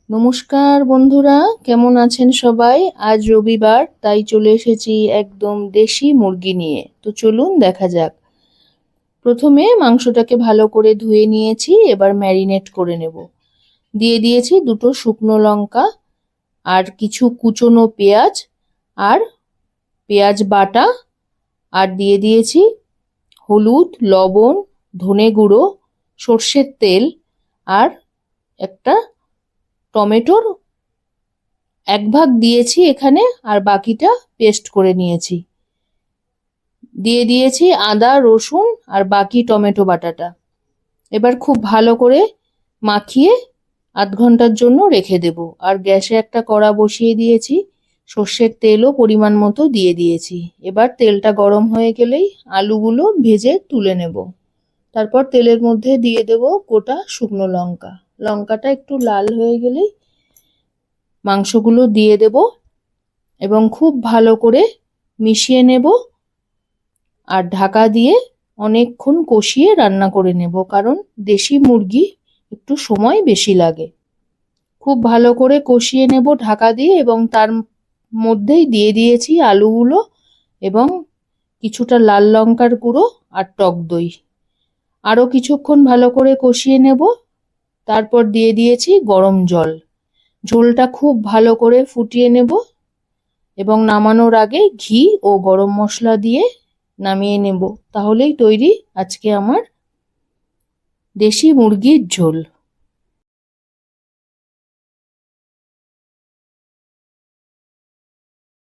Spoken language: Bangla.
নমস্কার বন্ধুরা, কেমন আছেন সবাই? আজ রবিবার, তাই চলে এসেছি একদম দেশি মুরগি নিয়ে। তো চলুন দেখা যাক। প্রথমে মাংসটাকে ভালো করে ধুয়ে নিয়েছি, এবার ম্যারিনেট করে নেব। দিয়ে দিয়েছি দুটো শুকনো লঙ্কা আর কিছু কুচনো পেঁয়াজ আর পেঁয়াজ বাটা, আর দিয়ে দিয়েছি হলুদ, লবণ, ধনে গুঁড়ো, সর্ষের তেল আর একটা টমেটোর এক ভাগ দিয়েছি এখানে, আর বাকিটা পেস্ট করে নিয়েছি। দিয়ে দিয়েছি আদা, রসুন আর বাকি টমেটো বাটাটা। এবার খুব ভালো করে মাখিয়ে আধ ঘন্টার জন্য রেখে দেব। আর গ্যাসে একটা কড়া বসিয়ে দিয়েছি, সর্ষের তেলও পরিমাণ মতো দিয়ে দিয়েছি। এবার তেলটা গরম হয়ে গেলেই আলুগুলো ভেজে তুলে নেব। তারপর তেলের মধ্যে দিয়ে দেব গোটা শুকনো লঙ্কা। লঙ্কাটা একটু লাল হয়ে গেলেই মাংসগুলো দিয়ে দেব এবং খুব ভালো করে মিশিয়ে নেব। আর ঢাকা দিয়ে অনেকক্ষণ কষিয়ে রান্না করে নেব, কারণ দেশি মুরগি একটু সময় বেশি লাগে। খুব ভালো করে কষিয়ে নেব ঢাকা দিয়ে, এবং তার মধ্যেই দিয়ে দিয়েছি আলুগুলো এবং কিছুটা লাল লঙ্কার গুঁড়ো আর টক দই। আরও কিছুক্ষণ ভালো করে কষিয়ে নেব। তারপর দিয়ে দিয়েছি গরম জল। ঝোলটা খুব ভালো করে ফুটিয়ে নেব এবং নামানোর আগে ঘি ও গরম মশলা দিয়ে নামিয়ে নেব। তাহলেই তৈরি আজকে আমার দেশি মুরগির ঝোল।